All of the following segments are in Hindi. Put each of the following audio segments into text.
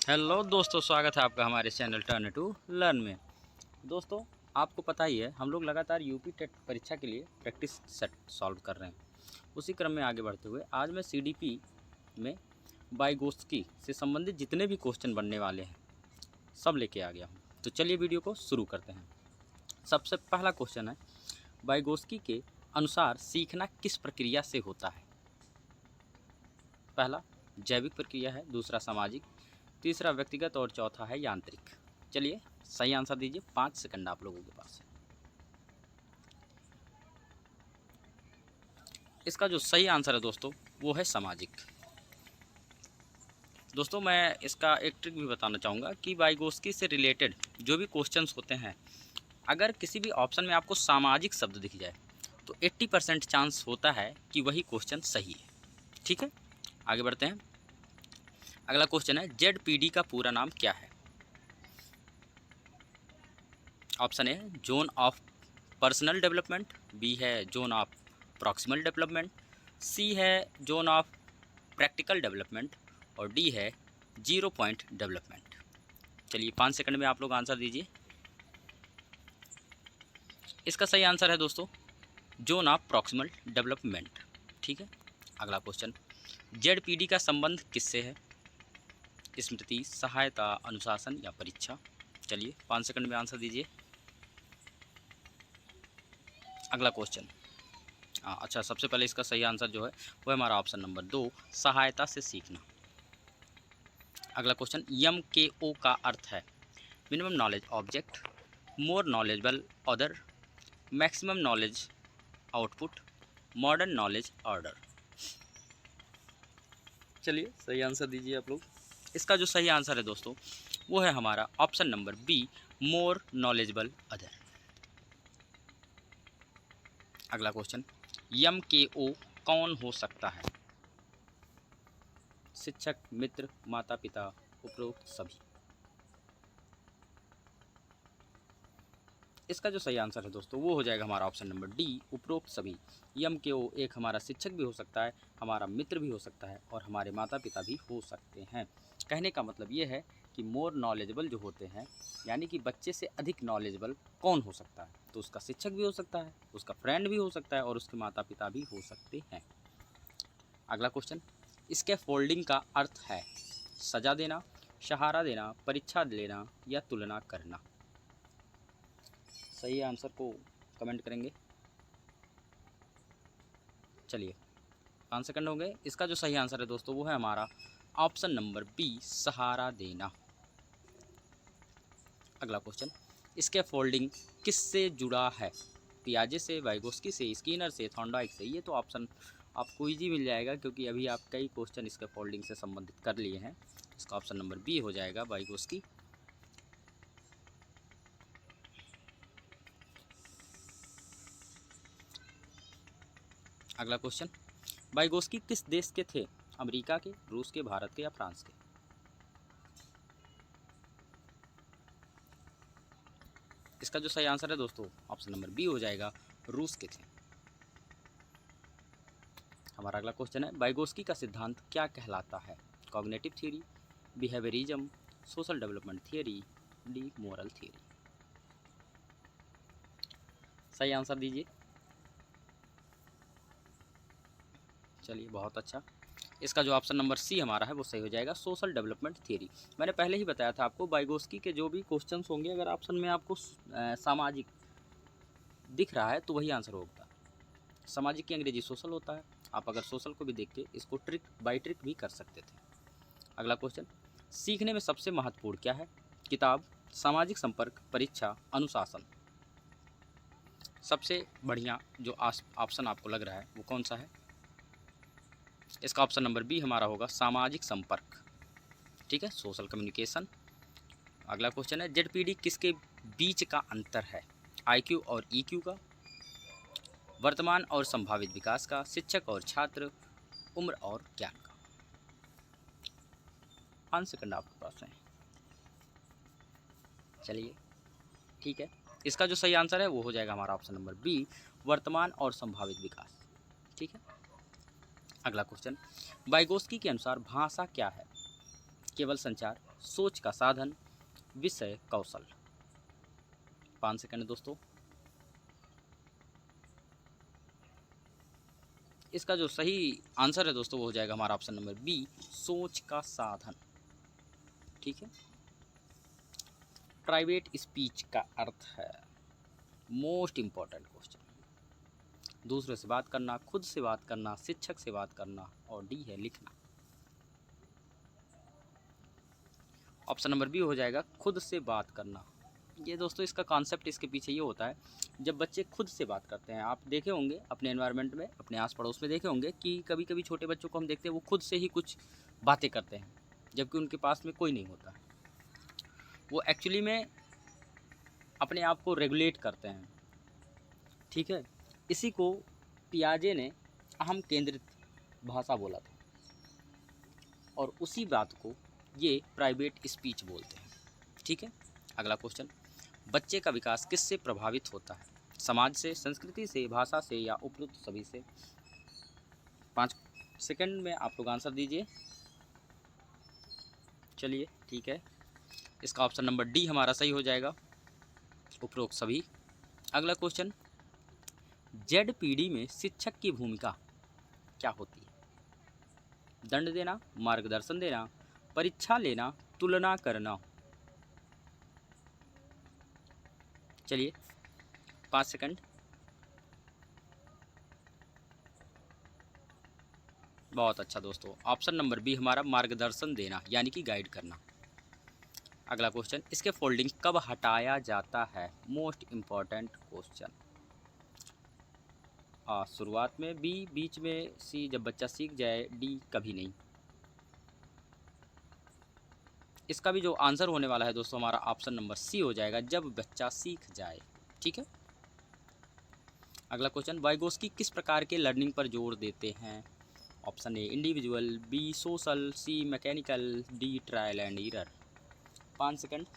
हेलो दोस्तों, स्वागत है आपका हमारे चैनल टर्न टू लर्न में। दोस्तों, आपको पता ही है हम लोग लगातार यूपी टेट परीक्षा के लिए प्रैक्टिस सेट सॉल्व कर रहे हैं। उसी क्रम में आगे बढ़ते हुए आज मैं सीडीपी में वाइगोत्स्की से संबंधित जितने भी क्वेश्चन बनने वाले हैं सब लेके आ गया हूँ। तो चलिए वीडियो को शुरू करते हैं। सबसे पहला क्वेश्चन है, वाइगोत्स्की के अनुसार सीखना किस प्रक्रिया से होता है? पहला जैविक प्रक्रिया है, दूसरा सामाजिक, तीसरा व्यक्तिगत और चौथा है यांत्रिक। चलिए सही आंसर दीजिए, 5 सेकंड आप लोगों के पास। इसका जो सही आंसर है दोस्तों वो है सामाजिक। दोस्तों, मैं इसका एक ट्रिक भी बताना चाहूँगा कि वाइगोत्स्की से रिलेटेड जो भी क्वेश्चंस होते हैं, अगर किसी भी ऑप्शन में आपको सामाजिक शब्द दिख जाए तो 80% चांस होता है कि वही क्वेश्चन सही है। ठीक है, आगे बढ़ते हैं। अगला क्वेश्चन है, जेडपीडी का पूरा नाम क्या है? Option A zone of personal development, B है zone of proximal development, C है जोन ऑफ प्रैक्टिकल डेवलपमेंट और डी है 0 पॉइंट डेवलपमेंट। चलिए 5 सेकंड में आप लोग आंसर दीजिए। इसका सही आंसर है दोस्तों जोन ऑफ प्रॉक्सिमल डेवलपमेंट। ठीक है, अगला क्वेश्चन, जेडपीडी का संबंध किससे है? स्मृति, सहायता, अनुशासन या परीक्षा? चलिए 5 सेकंड में आंसर दीजिए। अगला क्वेश्चन, अच्छा, सबसे पहले इसका सही आंसर जो है वो है हमारा ऑप्शन नंबर 2, सहायता से सीखना। अगला क्वेश्चन, यम के ओ का अर्थ है मिनिमम नॉलेज ऑब्जेक्ट, मोर knowledgeable other, maximum knowledge output, modern knowledge order. चलिए सही आंसर दीजिए आप लोग। इसका जो सही आंसर है दोस्तों वो है हमारा option number B, more knowledgeable other. अगला क्वेश्चन, यम के ओ कौन हो सकता है? शिक्षक, मित्र, माता पिता, उपरोक्त सभी। इसका जो सही आंसर है दोस्तों वो हो जाएगा हमारा ऑप्शन नंबर डी, उपरोक्त सभी। यम के ओ एक हमारा शिक्षक भी हो सकता है, हमारा मित्र भी हो सकता है और हमारे माता पिता भी हो सकते हैं। कहने का मतलब ये है कि मोर नॉलेजेबल जो होते हैं, यानी कि बच्चे से अधिक नॉलेजेबल कौन हो सकता है? तो उसका शिक्षक भी हो सकता है, उसका फ्रेंड भी हो सकता है और उसके माता पिता भी हो सकते हैं। अगला क्वेश्चन, इसके फोल्डिंग का अर्थ है सजा देना, सहारा देना, परीक्षा लेना या तुलना करना? सही आंसर को कमेंट करेंगे। चलिए 5 सेकंड हो गए। इसका जो सही आंसर है दोस्तों वो है हमारा ऑप्शन नंबर बी, सहारा देना। अगला क्वेश्चन, इसके फोल्डिंग किससे जुड़ा है? पियाजे से, वाइगोत्स्की से, स्किनर से, थॉर्नडाइक से? ये तो ऑप्शन आपको ईजी मिल जाएगा क्योंकि अभी आप कई क्वेश्चन इसके फोल्डिंग से संबंधित कर लिए हैं। इसका ऑप्शन नंबर बी हो जाएगा, वाइगोत्स्की। अगला क्वेश्चन, वाइगोत्स्की किस देश के थे? अमेरिका के, रूस के, भारत के या फ्रांस के? इसका जो सही आंसर है दोस्तों ऑप्शन नंबर बी हो जाएगा, रूस के थे। हमारा अगला क्वेश्चन है, वाइगोत्स्की का सिद्धांत क्या कहलाता है? Cognitive theory, behaviourism, social development theory, D moral theory? सही आंसर दीजिए। चलिए बहुत अच्छा। इसका जो ऑप्शन नंबर सी हमारा है वो सही हो जाएगा, सोशल डेवलपमेंट थियरी। मैंने पहले ही बताया था आपको, वाइगोत्स्की के जो भी क्वेश्चंस होंगे अगर ऑप्शन में आपको सामाजिक दिख रहा है तो वही आंसर होगा। सामाजिक की अंग्रेजी सोशल होता है। आप अगर सोशल को भी देख के इसको ट्रिक बाई ट्रिक भी कर सकते थे। अगला क्वेश्चन, सीखने में सबसे महत्वपूर्ण क्या है? किताब, सामाजिक संपर्क, परीक्षा, अनुशासन? सबसे बढ़िया जो ऑप्शन आपको लग रहा है वो कौन सा है? इसका ऑप्शन नंबर बी हमारा होगा, सामाजिक संपर्क। ठीक है, सोशल कम्युनिकेशन। अगला क्वेश्चन है, जेडपीडी किसके बीच का अंतर है? आईक्यू और ईक्यू का, वर्तमान और संभावित विकास का, शिक्षक और छात्र, उम्र और ज्ञान का? 5 सेकंड आपके पास है। चलिए ठीक है, इसका जो सही आंसर है वो हो जाएगा हमारा ऑप्शन नंबर बी, वर्तमान और संभावित विकास। ठीक है, अगला क्वेश्चन, वाइगोत्स्की के अनुसार भाषा क्या है? केवल संचार, सोच का साधन, विषय कौशल। 5 सेकंड दोस्तों। इसका जो सही आंसर है दोस्तों वो हो जाएगा हमारा ऑप्शन नंबर बी, सोच का साधन। ठीक है। प्राइवेट स्पीच का अर्थ है, मोस्ट इम्पॉर्टेंट क्वेश्चन, दूसरे से बात करना, खुद से बात करना, शिक्षक से बात करना, और डी है लिखना। ऑप्शन नंबर बी हो जाएगा खुद से बात करना। ये दोस्तों इसका कॉन्सेप्ट इसके पीछे ये होता है, जब बच्चे खुद से बात करते हैं, आप देखे होंगे अपने एनवायरनमेंट में, अपने आस पड़ोस में देखे होंगे कि कभी कभी छोटे बच्चों को हम देखते हैं वो खुद से ही कुछ बातें करते हैं, जबकि उनके पास में कोई नहीं होता। वो एक्चुअली में अपने आप को रेगुलेट करते हैं। ठीक है। इसी को पियाजे ने अहम केंद्रित भाषा बोला था, और उसी बात को ये प्राइवेट स्पीच बोलते हैं। ठीक है। अगला क्वेश्चन, बच्चे का विकास किससे प्रभावित होता है? समाज से, संस्कृति से, भाषा से, या उपरोक्त सभी से? 5 सेकंड में आप लोग आंसर दीजिए। चलिए ठीक है, इसका ऑप्शन नंबर डी हमारा सही हो जाएगा, उपरोक्त सभी। अगला क्वेश्चन, जेड पीढ़ी में शिक्षक की भूमिका क्या होती है? दंड देना, मार्गदर्शन देना, परीक्षा लेना, तुलना करना। चलिए 5 सेकंड। बहुत अच्छा दोस्तों, ऑप्शन नंबर बी हमारा मार्गदर्शन देना, यानी कि गाइड करना। अगला क्वेश्चन, इसके फोल्डिंग कब हटाया जाता है? Most important question. शुरुआत में, बी बीच में, सी जब बच्चा सीख जाए, डी कभी नहीं। इसका भी जो आंसर होने वाला है दोस्तों हमारा ऑप्शन नंबर सी हो जाएगा, जब बच्चा सीख जाए। ठीक है। अगला क्वेश्चन, वाइगोस्की किस प्रकार के लर्निंग पर जोर देते हैं? Option A individual, B social, C mechanical, D trial and error. 5 second.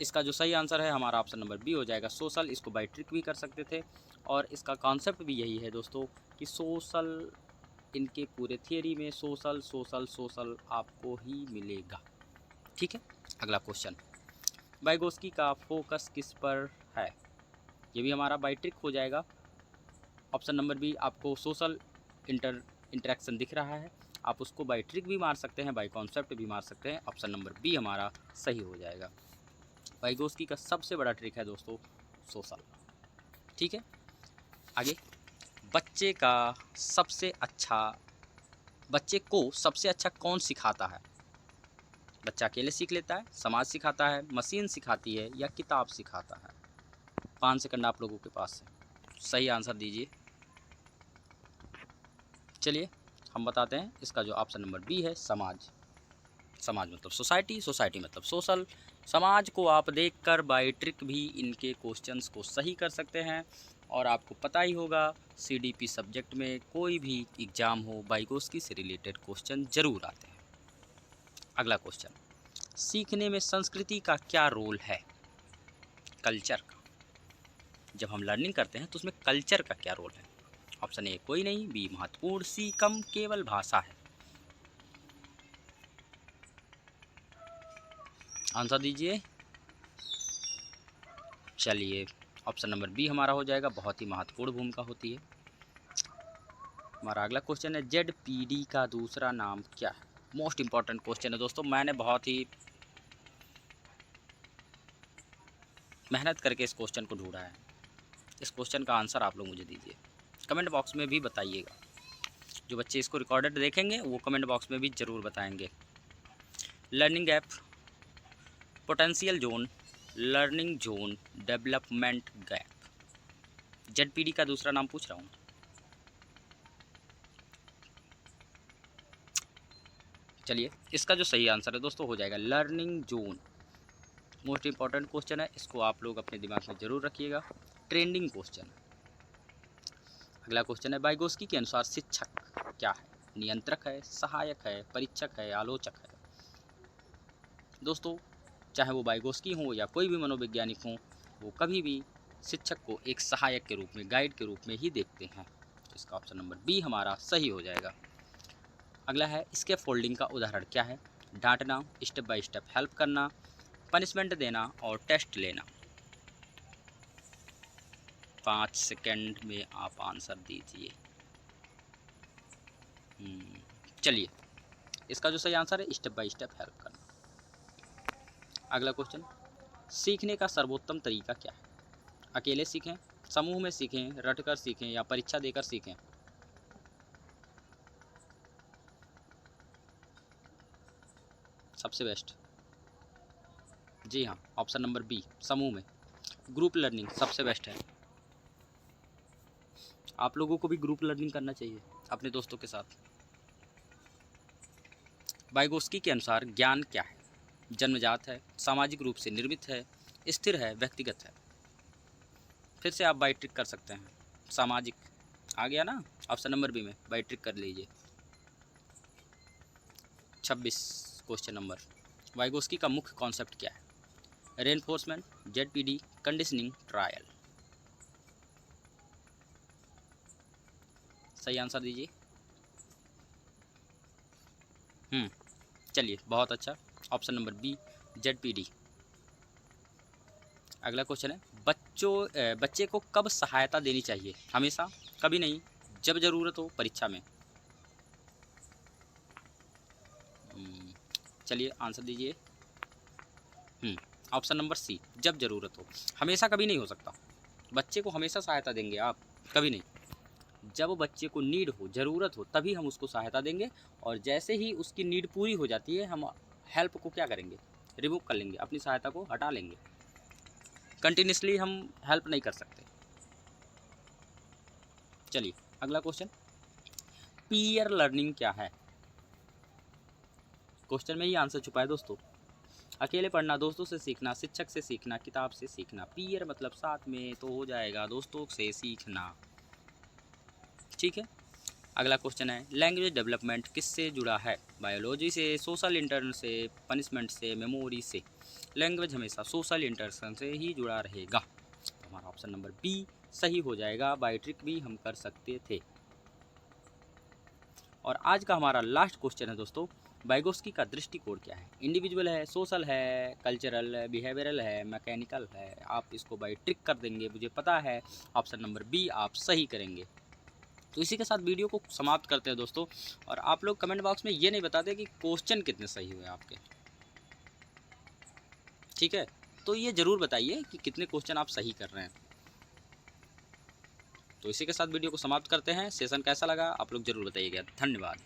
इसका जो सही आंसर है हमारा ऑप्शन नंबर बी हो जाएगा, सोशल। इसको बाई ट्रिक भी कर सकते थे, और इसका कॉन्सेप्ट भी यही है दोस्तों कि सोशल, इनके पूरे थियरी में सोशल सोशल सोशल आपको ही मिलेगा। ठीक है। अगला क्वेश्चन, वाइगोस्की का फोकस किस पर है? ये भी हमारा बाई ट्रिक हो जाएगा। ऑप्शन नंबर बी आपको सोशल इंटरेक्शन दिख रहा है, आप उसको बाई ट्रिक भी मार सकते हैं, बाई कॉन्सेप्ट भी मार सकते हैं। ऑप्शन नंबर बी हमारा सही हो जाएगा। वाइगोस्की का सबसे बड़ा ट्रिक है दोस्तों सोशल। ठीक है। आगे, बच्चे को सबसे अच्छा कौन सिखाता है? बच्चा अकेले सीख लेता है, समाज सिखाता है, मशीन सिखाती है, या किताब सिखाता है? 5 सेकंड आप लोगों के पास है, सही आंसर दीजिए। चलिए हम बताते हैं, इसका जो ऑप्शन नंबर बी है, समाज। समाज मतलब सोसाइटी, सोसाइटी मतलब सोशल। समाज को आप देखकर बाई ट्रिक भी इनके क्वेश्चंस को सही कर सकते हैं। और आपको पता ही होगा सीडीपी सब्जेक्ट में कोई भी एग्ज़ाम हो, वाइगोस्की से रिलेटेड क्वेश्चन जरूर आते हैं। अगला क्वेश्चन, सीखने में संस्कृति का क्या रोल है? कल्चर का। जब हम लर्निंग करते हैं तो उसमें कल्चर का क्या रोल है? ऑप्शन ए कोई नहीं, बी महत्वपूर्ण, सी कम, केवल भाषा है। आंसर दीजिए। चलिए ऑप्शन नंबर बी हमारा हो जाएगा, बहुत ही महत्वपूर्ण भूमिका होती है। हमारा अगला क्वेश्चन है, जेड पीडी का दूसरा नाम क्या है? मोस्ट इंपॉर्टेंट क्वेश्चन है दोस्तों, मैंने बहुत ही मेहनत करके इस क्वेश्चन को ढूंढा है। इस क्वेश्चन का आंसर आप लोग मुझे दीजिए, कमेंट बॉक्स में भी बताइएगा। जो बच्चे इसको रिकॉर्डेड देखेंगे वो कमेंट बॉक्स में भी ज़रूर बताएंगे। Learning gap, potential zone, learning zone, development gap. Z PD का दूसरा नाम पूछ रहा हूँ। चलिए इसका जो सही आंसर है दोस्तों हो जाएगा learning zone. Most important question है, इसको आप लोग अपने दिमाग में ज़रूर रखिएगा, ट्रेंडिंग क्वेश्चन। अगला क्वेश्चन है, वाइगोस्की के अनुसार शिक्षक क्या है? नियंत्रक है, सहायक है, परीक्षक है, आलोचक है? दोस्तों चाहे वो वाइगोस्की हो या कोई भी मनोवैज्ञानिक हो, वो कभी भी शिक्षक को एक सहायक के रूप में, गाइड के रूप में ही देखते हैं। इसका ऑप्शन नंबर बी हमारा सही हो जाएगा। अगला है स्केप फोल्डिंग का उदाहरण क्या है? डांटना, स्टेप बाय स्टेप हेल्प करना, पनिशमेंट देना और टेस्ट लेना। 5 सेकंड में आप आंसर दीजिए। चलिए, इसका जो सही आंसर है स्टेप बाय स्टेप हेल्प करना। अगला क्वेश्चन, सीखने का सर्वोत्तम तरीका क्या है? अकेले सीखें, समूह में सीखें, रटकर सीखें या परीक्षा देकर सीखें? सबसे बेस्ट, जी हाँ, ऑप्शन नंबर बी, समूह में। ग्रुप लर्निंग सबसे बेस्ट है। आप लोगों को भी ग्रुप लर्निंग करना चाहिए अपने दोस्तों के साथ। वाइगोस्की के अनुसार ज्ञान क्या है? जन्मजात है, सामाजिक रूप से निर्मित है, स्थिर है, व्यक्तिगत है? फिर से आप बाई ट्रिक कर सकते हैं। सामाजिक आ गया ना ऑप्शन नंबर बी में, बाई ट्रिक कर लीजिए। 26 क्वेश्चन नंबर, वाइगोस्की का मुख्य कॉन्सेप्ट क्या है? Reinforcement, ZPD, conditioning, trial? सही आंसर दीजिए। चलिए, बहुत अच्छा, ऑप्शन नंबर बी, जेडपीडी। अगला क्वेश्चन है, बच्चे को कब सहायता देनी चाहिए? हमेशा, कभी नहीं, जब ज़रूरत हो, परीक्षा में? चलिए आंसर दीजिए। ऑप्शन नंबर सी, जब ज़रूरत हो। हमेशा कभी नहीं हो सकता। बच्चे को हमेशा सहायता देंगे आप, कभी नहीं। जब बच्चे को नीड हो, ज़रूरत हो, तभी हम उसको सहायता देंगे, और जैसे ही उसकी नीड पूरी हो जाती है हम हेल्प को क्या करेंगे? रिमूव कर लेंगे, अपनी सहायता को हटा लेंगे। कंटिन्यूसली हम हेल्प नहीं कर सकते। चलिए अगला क्वेश्चन, पीयर लर्निंग क्या है? क्वेश्चन में ही आंसर छुपा है दोस्तों। अकेले पढ़ना, दोस्तों से सीखना, शिक्षक से सीखना, किताब से सीखना। पीयर मतलब साथ में, तो हो जाएगा दोस्तों से सीखना। ठीक है, अगला क्वेश्चन है, लैंग्वेज डेवलपमेंट किससे जुड़ा है? बायोलॉजी से, सोशल इंटरन से, पनिशमेंट से, मेमोरी से? लैंग्वेज हमेशा सोशल इंटरेक्शन से ही जुड़ा रहेगा। हमारा ऑप्शन नंबर बी सही हो जाएगा। बाई ट्रिक भी हम कर सकते थे। और आज का हमारा लास्ट क्वेश्चन है दोस्तों, वाइगोस्की का दृष्टिकोण क्या है? इंडिविजुअल है, सोशल है, कल्चरल है, बिहेवियरल है, मैकेनिकल है? आप इसको बाई ट्रिक कर देंगे, मुझे पता है। ऑप्शन नंबर बी आप सही करेंगे। तो इसी के साथ वीडियो को समाप्त करते हैं दोस्तों। और आप लोग कमेंट बॉक्स में ये नहीं बताते कि क्वेश्चन कितने सही हुए आपके, ठीक है? तो ये ज़रूर बताइए कि कितने क्वेश्चन आप सही कर रहे हैं। तो इसी के साथ वीडियो को समाप्त करते हैं। सेशन कैसा लगा आप लोग ज़रूर बताइएगा। धन्यवाद।